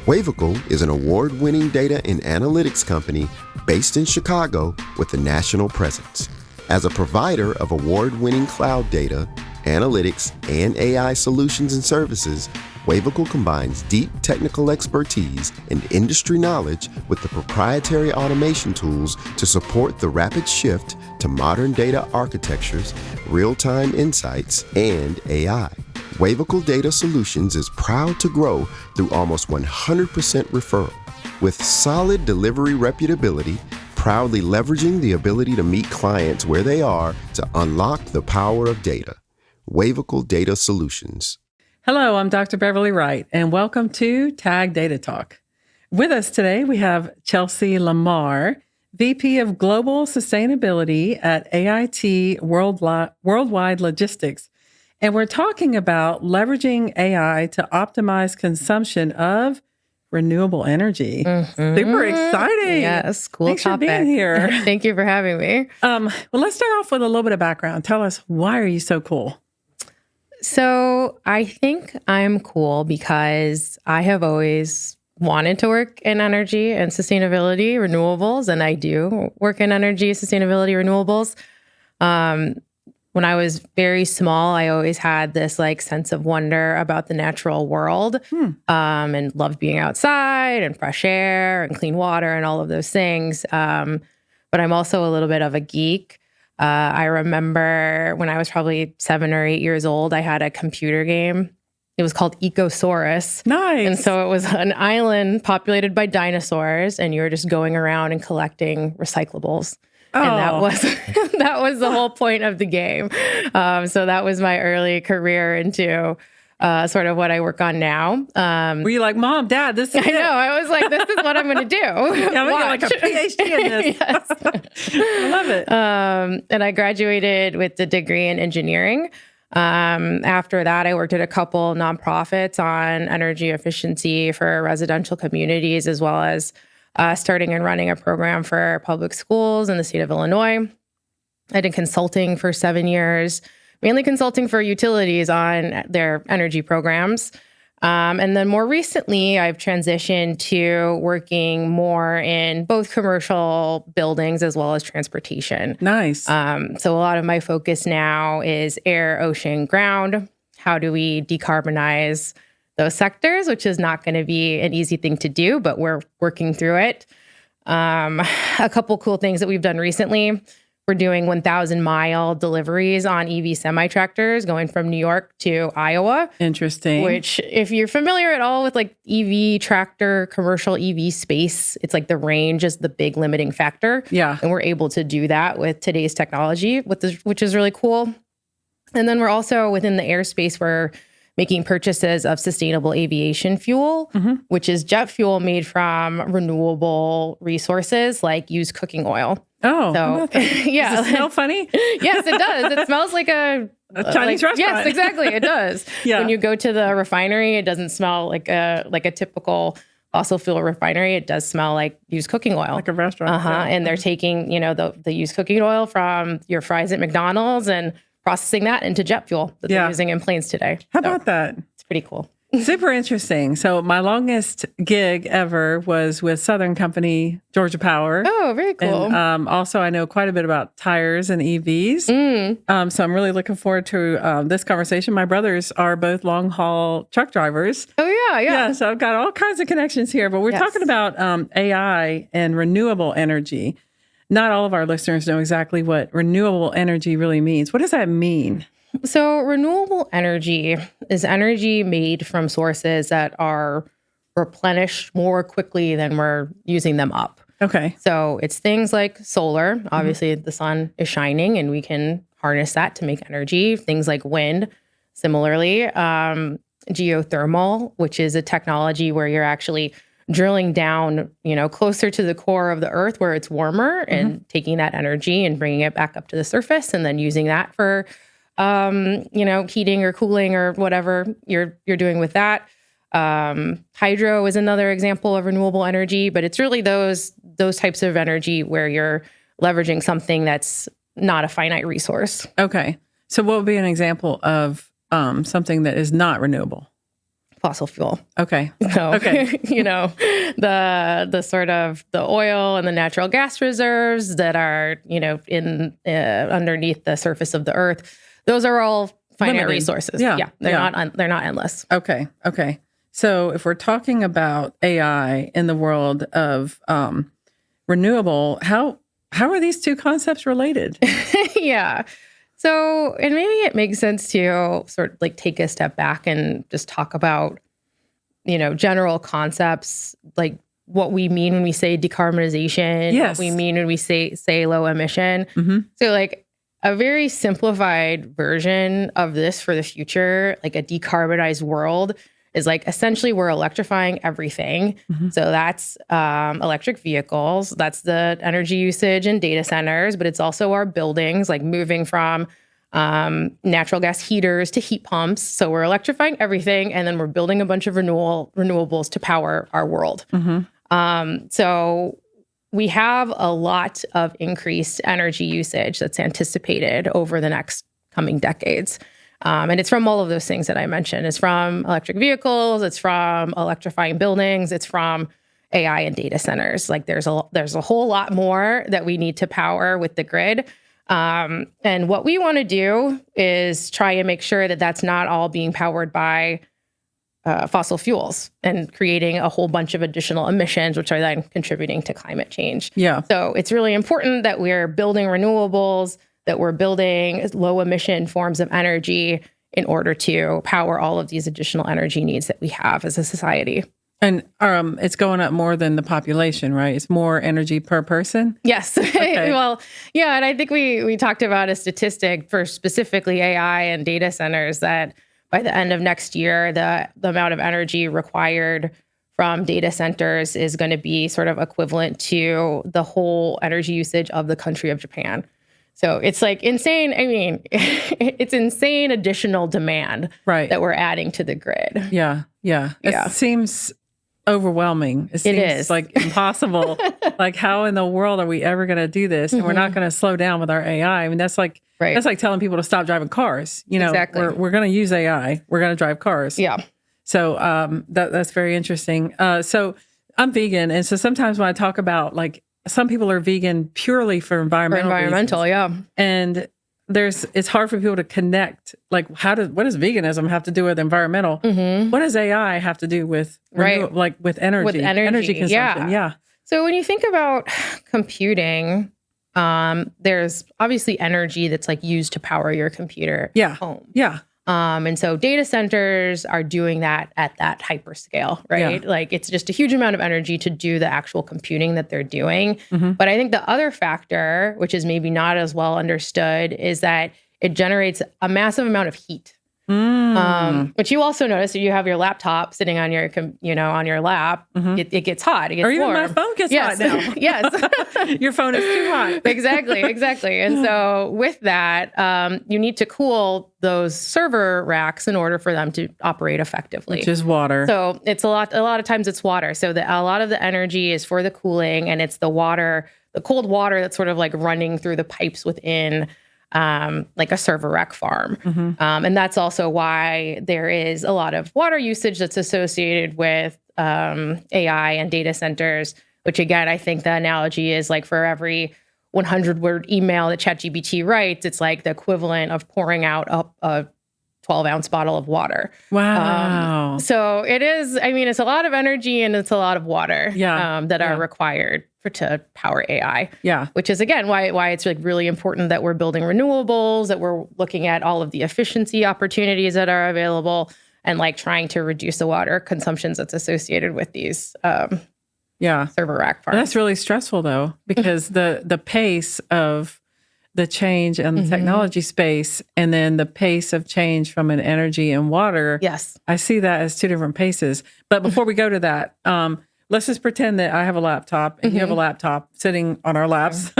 Wavical is an award-winning data and analytics company based in Chicago with a national presence. As a provider of award-winning cloud data, analytics, and AI solutions and services, Wavical combines deep technical expertise and industry knowledge with the proprietary automation tools to support the rapid shift to modern data architectures, real-time insights, and AI. Wavical Data Solutions is proud to grow through almost 100% referral. With solid delivery reputability, proudly leveraging the ability to meet clients where they are to unlock the power of data. Wavical Data Solutions. Hello, I'm Dr. Beverly Wright, and welcome to Tag Data Talk. With us today, we have Chelsea Lamar, VP of Global Sustainability at AIT Worldwide Logistics. And we're talking about leveraging AI to optimize consumption of renewable energy. Mm-hmm. Super exciting. Yes, cool Thanks topic. for being here. Thank you for having me. Well, let's start off with a little bit of background. Tell us, why are you so cool? So I think I'm cool because I have always wanted to work in energy and sustainability, renewables, and I do work in energy, sustainability, renewables. When I was very small, I always had this sense of wonder about the natural world, and loved being outside and fresh air and clean water and all of those things. But I'm also a little bit of a geek. I remember when I was probably 7 or 8 years old, I had a computer game. It was called Ecosaurus. Nice. And so it was an island populated by dinosaurs, and you were just going around and collecting recyclables. Oh. And that was the whole point of the game. So that was my early career into sort of what I work on now. Were you like, Mom, Dad, this is I know. I was like, this is what I'm going to do. Yeah, we got like a PhD in this. Yes. I love it. And I graduated with a degree in engineering. After that, I worked at a couple nonprofits on energy efficiency for residential communities, as well as starting and running a program for public schools in the state of Illinois. I did consulting for 7 years, mainly consulting for utilities on their energy programs. And then more recently, I've transitioned to working more in both commercial buildings as well as transportation. Nice. So a lot of my focus now is air, ocean, ground. How do we decarbonize those sectors, which is not going to be an easy thing to do, but we're working through it. A couple cool things that we've done recently. We're doing 1,000-mile deliveries on EV semi-tractors going from New York to Iowa. Interesting. Which, if you're familiar at all with EV tractor, commercial EV space, it's the range is the big limiting factor. Yeah. And we're able to do that with today's technology, which is really cool. And then we're also within the airspace, we're making purchases of sustainable aviation fuel, which is jet fuel made from renewable resources like used cooking oil. Oh, so yeah. Does it smell funny? Yes, it does. It smells like a Chinese restaurant. Yes, exactly. It does. Yeah. When you go to the refinery, it doesn't smell like a typical fossil fuel refinery. It does smell like used cooking oil. Like a restaurant. Yeah. And they're taking, the used cooking oil from your fries at McDonald's and processing that into jet fuel that they're using in planes today. How about that? It's pretty cool. Super interesting. So my longest gig ever was with Southern Company, Georgia Power. Oh, very cool. And also, I know quite a bit about tires and EVs. So I'm really looking forward to this conversation. My brothers are both long-haul truck drivers. Oh, yeah. Yeah, so I've got all kinds of connections here. But we're talking about AI and renewable energy. Not all of our listeners know exactly what renewable energy really means. What does that mean? So renewable energy is energy made from sources that are replenished more quickly than we're using them up. Okay. So it's things like solar. Obviously, the sun is shining and we can harness that to make energy. Things like wind, similarly. Geothermal, which is a technology where you're actually drilling down, closer to the core of the earth where it's warmer and taking that energy and bringing it back up to the surface and then using that for, heating or cooling or whatever you're doing with that. Hydro is another example of renewable energy, but it's really those types of energy where you're leveraging something that's not a finite resource. Okay. So what would be an example of something that is not renewable? fossil fuel. Okay. So, Okay. the sort of the oil and the natural gas reserves that are, in underneath the surface of the earth, those are all finite Limited. resources. Yeah. They're not endless. Okay. So if we're talking about AI in the world of renewable, how are these two concepts related? Yeah. So, and maybe it makes sense to sort of like take a step back and just talk about, general concepts, like what we mean when we say decarbonization, Yes. what we mean when we say low emission. Mm-hmm. So like a very simplified version of this for the future, like a decarbonized world, is like essentially we're electrifying everything. Mm-hmm. So that's electric vehicles, that's the energy usage in data centers, but it's also our buildings, like moving from natural gas heaters to heat pumps. So we're electrifying everything, and then we're building a bunch of renewables to power our world. Mm-hmm. So we have a lot of increased energy usage that's anticipated over the next coming decades. And it's from all of those things that I mentioned. It's from electric vehicles, it's from electrifying buildings, it's from AI and data centers. Like there's a whole lot more that we need to power with the grid. And what we want to do is try and make sure that that's not all being powered by fossil fuels and creating a whole bunch of additional emissions, which are then contributing to climate change. Yeah. So it's really important that we're building renewables, that we're building low emission forms of energy in order to power all of these additional energy needs that we have as a society. And it's going up more than the population, right? It's more energy per person? Yes. Okay. Well, yeah. And I think we talked about a statistic for specifically AI and data centers that by the end of next year, the amount of energy required from data centers is going to be sort of equivalent to the whole energy usage of the country of Japan. So it's like insane. I mean, it's insane additional demand that we're adding to the grid. Yeah. It seems overwhelming. It seems like impossible. Like, how in the world are we ever going to do this? And we're not going to slow down with our AI. I mean, that's like telling people to stop driving cars. Exactly. We're going to use AI. We're going to drive cars. Yeah. So that's very interesting. So I'm vegan, and so sometimes when I talk about like, some people are vegan purely for environmental reasons. Yeah. And it's hard for people to connect. Like, what does veganism have to do with environmental? Mm-hmm. What does AI have to do with with energy consumption? Yeah. So when you think about computing, there's obviously energy that's like used to power your computer at home. Yeah. And so data centers are doing that at that hyperscale, right? Yeah. Like it's just a huge amount of energy to do the actual computing that they're doing. Mm-hmm. But I think the other factor, which is maybe not as well understood, is that it generates a massive amount of heat. Which you also notice if you have your laptop sitting on your, on your lap, it gets hot. It gets warm. Or even my phone gets hot now. Yes. Your phone is too hot. Exactly. And so with that, you need to cool those server racks in order for them to operate effectively. Which is water. So it's a lot of times it's water. So a lot of the energy is for the cooling, and it's the water, the cold water that's sort of like running through the pipes within like a server rack farm. Mm-hmm. And that's also why there is a lot of water usage that's associated with AI and data centers, which again, I think the analogy is like for every 100-word email that ChatGPT writes, it's like the equivalent of pouring out a 12-ounce bottle of water. Wow. So it is, I mean, it's a lot of energy and it's a lot of water that are required to power AI. Yeah. Which is, again, why it's like really important that we're building renewables, that we're looking at all of the efficiency opportunities that are available, and like trying to reduce the water consumptions that's associated with these server rack farms. That's really stressful, though, because the pace of the change in the technology space, and then the pace of change from an energy and water. Yes. I see that as two different paces. But before we go to that, let's just pretend that I have a laptop and you have a laptop sitting on our laps.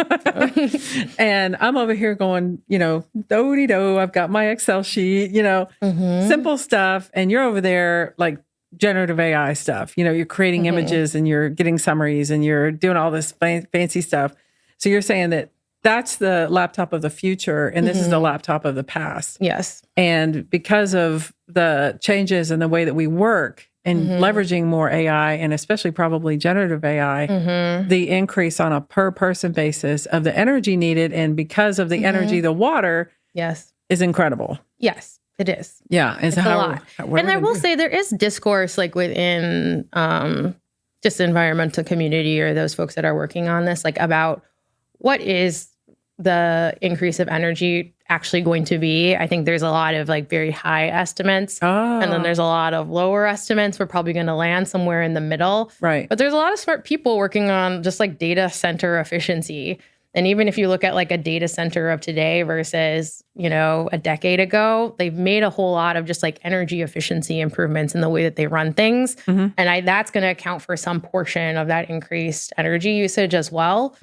And I'm over here going, do-de-do, I've got my Excel sheet, simple stuff. And you're over there like generative AI stuff. You're creating images and you're getting summaries and you're doing all this fancy stuff. So you're saying that that's the laptop of the future, and this is the laptop of the past. Yes. And because of the changes in the way that we work and leveraging more AI, and especially probably generative AI, the increase on a per person basis of the energy needed, and because of the energy, the water, is incredible. Yes, it is. Yeah, it's a lot. And I will say there is discourse like within just the environmental community or those folks that are working on this, like about what is the increase of energy actually going to be. I think there's a lot of like very high estimates. And then there's a lot of lower estimates. We're probably going to land somewhere in the middle. Right. But there's a lot of smart people working on just like data center efficiency. And even if you look at like a data center of today versus, a decade ago, they've made a whole lot of just like energy efficiency improvements in the way that they run things. And that's going to account for some portion of that increased energy usage as well.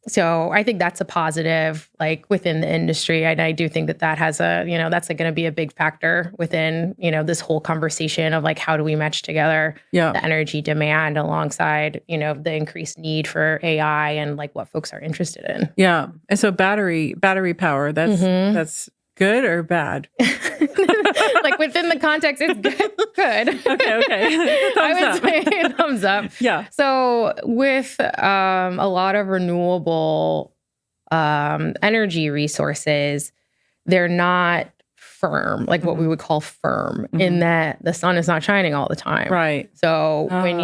So I think that's a positive, like within the industry. And I do think that has that's going to be a big factor within, this whole conversation of like, how do we match together the energy demand alongside, the increased need for AI and like what folks are interested in. Yeah. And so battery power, that's good or bad? Like within the context, it's good. Okay. I would say thumbs up. Yeah. So with a lot of renewable energy resources, they're not firm, like what we would call firm, in that the sun is not shining all the time. Right. So when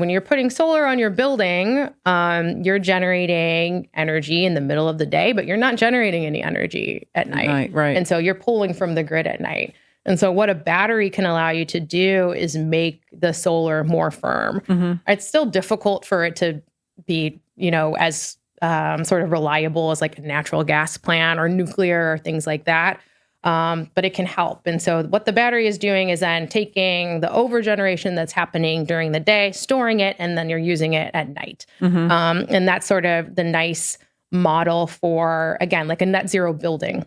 you're putting solar on your building, you're generating energy in the middle of the day, but you're not generating any energy at night. Right. And so you're pulling from the grid at night. And so what a battery can allow you to do is make the solar more firm. It's still difficult for it to be, as sort of reliable as like a natural gas plant or nuclear or things like that. But it can help. And so what the battery is doing is then taking the overgeneration that's happening during the day, storing it, and then you're using it at night. And that's sort of the nice model for, again, like a net zero building.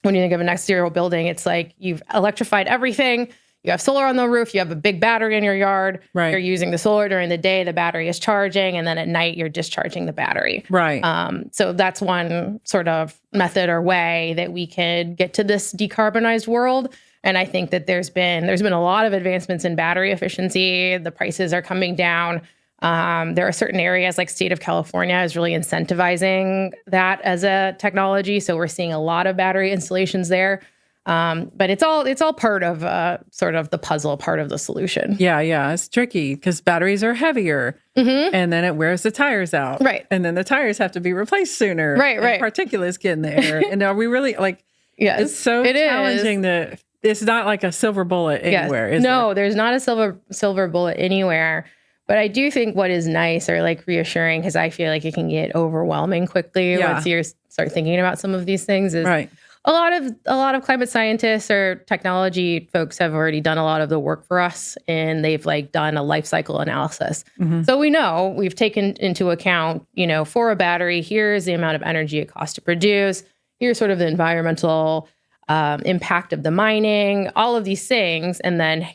When you think of a net zero building, it's like you've electrified everything. You have solar on the roof. You have a big battery in your yard. Right. You're using the solar during the day. The battery is charging. And then at night, you're discharging the battery. Right. So that's one sort of method or way that we can get to this decarbonized world. And I think that there's been a lot of advancements in battery efficiency. The prices are coming down. There are certain areas like state of California is really incentivizing that as a technology. So we're seeing a lot of battery installations there. But it's all part of sort of the puzzle, part of the solution. Yeah. It's tricky because batteries are heavier and then it wears the tires out. Right. And then the tires have to be replaced sooner. Right. Particulates get in there. And are we really like, it's so challenging that it's not like a silver bullet anywhere. Is there? There's not a silver bullet anywhere. But I do think what is nice or like reassuring, because I feel like it can get overwhelming quickly once you start thinking about some of these things, is a lot of climate scientists or technology folks have already done a lot of the work for us, and they've like done a life cycle analysis. So we know we've taken into account, for a battery, here's the amount of energy it costs to produce. Here's sort of the environmental impact of the mining, all of these things, and then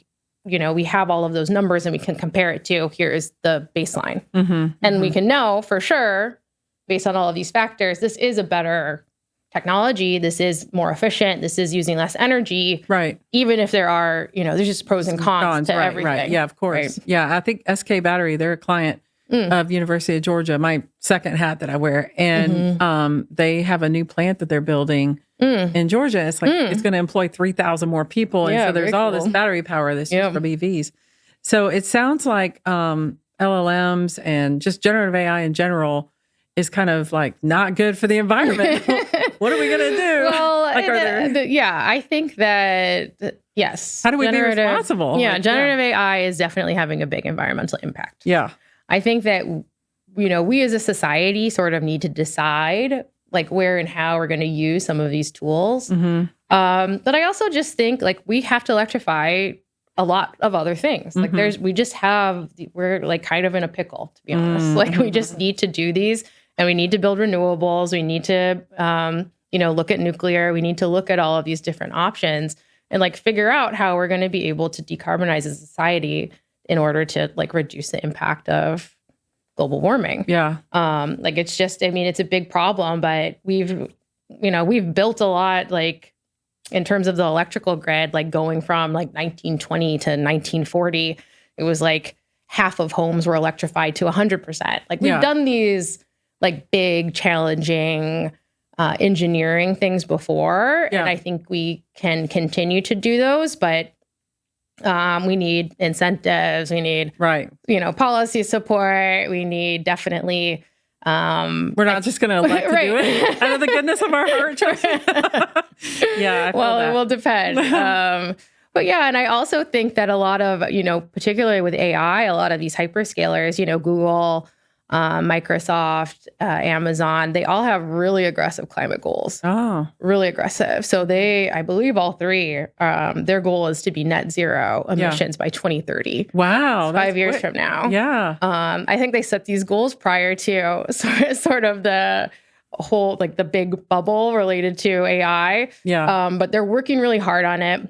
we have all of those numbers and we can compare it to here's the baseline. And we can know for sure, based on all of these factors, this is a better technology. This is more efficient. This is using less energy. Right. Even if there are, there's just pros and cons to everything. Right. Yeah, of course. Right. Yeah, I think SK Battery, they're a client of University of Georgia, my second hat that I wear. And they have a new plant that they're building in Georgia. It's like it's going to employ 3,000 more people. And so there's all this battery power that's used for EVs. So it sounds like LLMs and just generative AI in general is kind of like not good for the environment. What are we going to do? Well, I think that, yes. How do we be responsible? Yeah, generative AI is definitely having a big environmental impact. Yeah. I think that, we as a society sort of need to decide like where and how we're going to use some of these tools. But I also just think like we have to electrify a lot of other things. Like we're like kind of in a pickle, to be honest. Like we just need to do these, and we need to build renewables. We need to, look at nuclear. We need to look at all of these different options and like figure out how we're going to be able to decarbonize as a society in order to like reduce the impact of global warming. Yeah. Like it's just, I mean, it's a big problem, but we've built a lot, like in terms of the electrical grid, like going from like 1920 to 1940, it was like half of homes were electrified to 100%. Like we've done these like big challenging engineering things before. And I think we can continue to do those, but we need incentives. We need, policy support. We need definitely. We're not just going to elect to do it out of the goodness of our heart. Yeah. It will depend. But yeah, and I also think that a lot of, particularly with AI, a lot of these hyperscalers, Google, Microsoft, Amazon, they all have really aggressive climate goals. Oh, really aggressive. So I believe all three, their goal is to be net zero emissions by 2030. Wow. 5 years from now. Yeah. I think they set these goals prior to sort of the whole, like the big bubble related to AI. Yeah. But they're working really hard on it.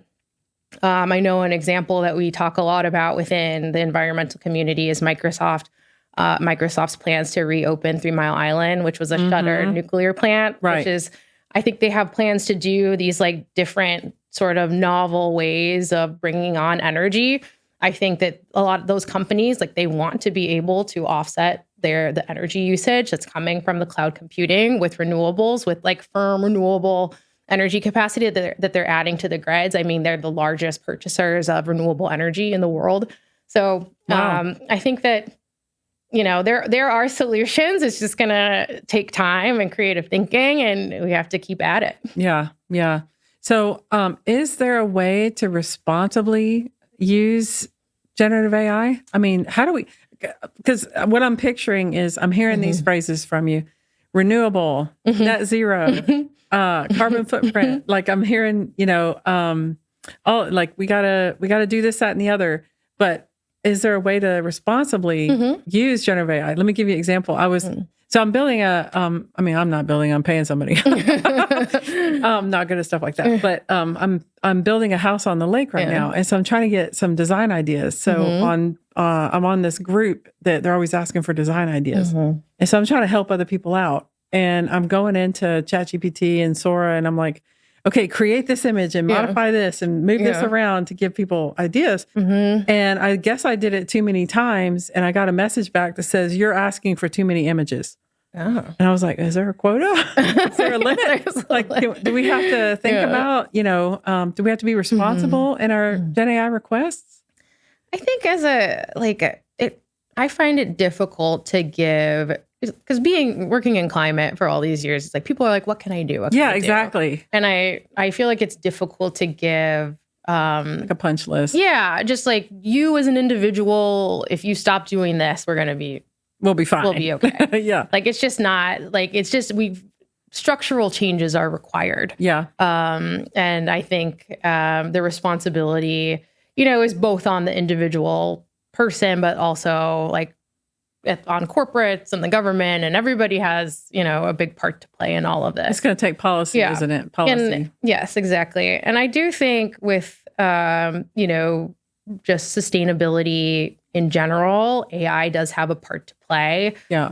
I know an example that we talk a lot about within the environmental community is Microsoft's plans to reopen 3 Mile Island, which was a shuttered nuclear plant, which is, I think they have plans to do these like different sort of novel ways of bringing on energy. I think that a lot of those companies, like they want to be able to offset the energy usage that's coming from the cloud computing with renewables, with like firm renewable energy capacity that they're adding to the grids. I mean, they're the largest purchasers of renewable energy in the world. So I think that, there are solutions. It's just going to take time and creative thinking, and we have to keep at it. Yeah. Yeah. So is there a way to responsibly use generative AI? I mean, how do we, because what I'm picturing is I'm hearing these phrases from you: renewable, net zero, carbon footprint. Like I'm hearing, like we gotta do this, that, and the other. But is there a way to responsibly use generative AI? Let me give you an example. So I'm building I'm not building, I'm paying somebody. I'm not good at stuff like that. But I'm building a house on the lake right now. And so I'm trying to get some design ideas. So I'm on this group that they're always asking for design ideas. And so I'm trying to help other people out. And I'm going into ChatGPT and Sora, and I'm like, okay, create this image and modify this and move this around to give people ideas. And I guess I did it too many times, and I got a message back that says, you're asking for too many images. And I was like, is there a quota? Is there a limit? Like, do we have to think about, do we have to be responsible in our Gen AI requests? I think I find it difficult to give, because working in climate for all these years, it's like people are like, what can I do? Exactly. And I feel like it's difficult to give like a punch list. Yeah. Just like you as an individual, if you stop doing this, we'll be fine. We'll be okay. Yeah. Like, it's just not like, structural changes are required. Yeah. And I think the responsibility, is both on the individual person, but also like on corporates and the government, and everybody has, a big part to play in all of this. It's going to take policy, isn't it? Policy. Yes, exactly. And I do think with, just sustainability in general, AI does have a part to play. Yeah.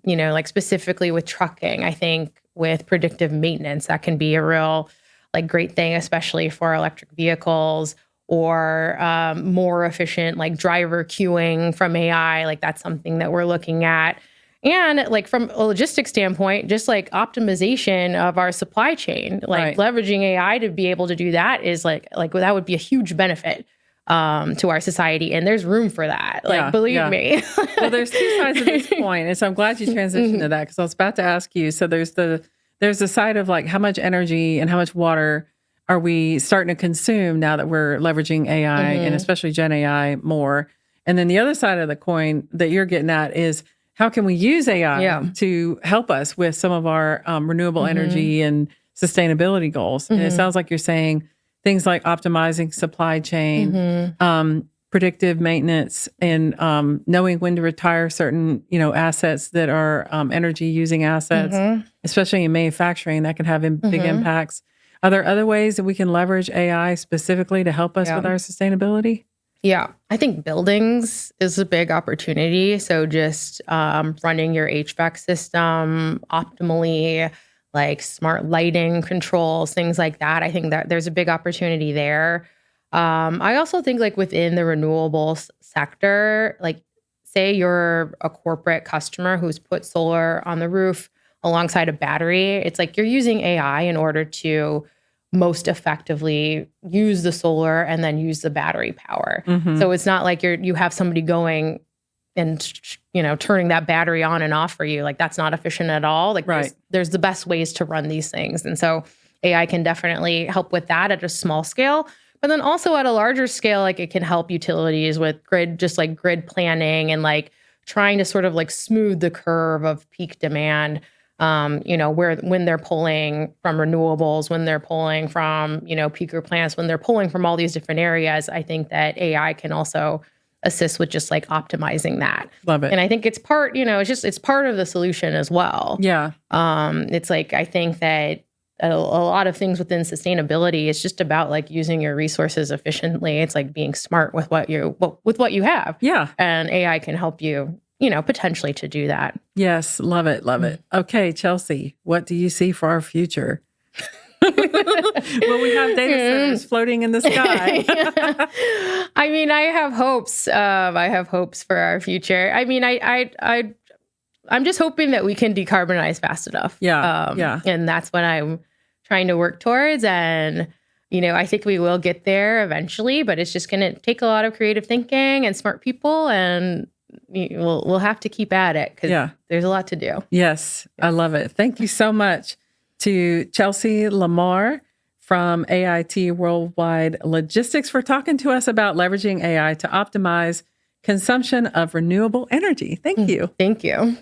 Like specifically with trucking, I think with predictive maintenance, that can be a real like great thing, especially for electric vehicles, or more efficient like driver queuing from AI. Like that's something that we're looking at. And like from a logistics standpoint, just like optimization of our supply chain, like leveraging AI to be able to do that is like that would be a huge benefit to our society. And there's room for that. Believe me. Well, there's two sides of this coin. And so I'm glad you transitioned to that, because I was about to ask you. So there's the side of like how much energy and how much water are we starting to consume now that we're leveraging AI and especially Gen AI more? And then the other side of the coin that you're getting at is how can we use AI to help us with some of our renewable energy and sustainability goals? And it sounds like you're saying things like optimizing supply chain, predictive maintenance, and knowing when to retire certain, assets that are energy using assets, especially in manufacturing, that can have big impacts. Are there other ways that we can leverage AI specifically to help us with our sustainability? Yeah, I think buildings is a big opportunity. So just running your HVAC system optimally, like smart lighting controls, things like that. I think that there's a big opportunity there. I also think like within the renewables sector, like say you're a corporate customer who's put solar on the roof alongside a battery, it's like you're using AI in order to most effectively use the solar and then use the battery power. So it's not like you have somebody going and turning that battery on and off for you. Like that's not efficient at all. Like there's the best ways to run these things. And so AI can definitely help with that at a small scale. But then also at a larger scale, like it can help utilities with grid planning and like trying to sort of like smooth the curve of peak demand. When they're pulling from renewables, when they're pulling from, peaker plants, when they're pulling from all these different areas, I think that AI can also assist with just like optimizing that. Love it. And I think it's part, it's part of the solution as well. Yeah. It's like, I think that a lot of things within sustainability, it's just about like using your resources efficiently. It's like being smart with what you have. Yeah. And AI can help you, potentially to do that. Yes. Love it. Love it. Okay, Chelsea, what do you see for our future? Will we have data centers floating in the sky? I mean, I have hopes. I have hopes for our future. I mean, I'm just hoping that we can decarbonize fast enough. Yeah. And that's what I'm trying to work towards. And, I think we will get there eventually, but it's just going to take a lot of creative thinking and smart people. And we'll have to keep at it because there's a lot to do. Yes. I love it. Thank you so much to Chelsea Lamar from AIT Worldwide Logistics for talking to us about leveraging AI to optimize consumption of renewable energy. Thank you. Thank you.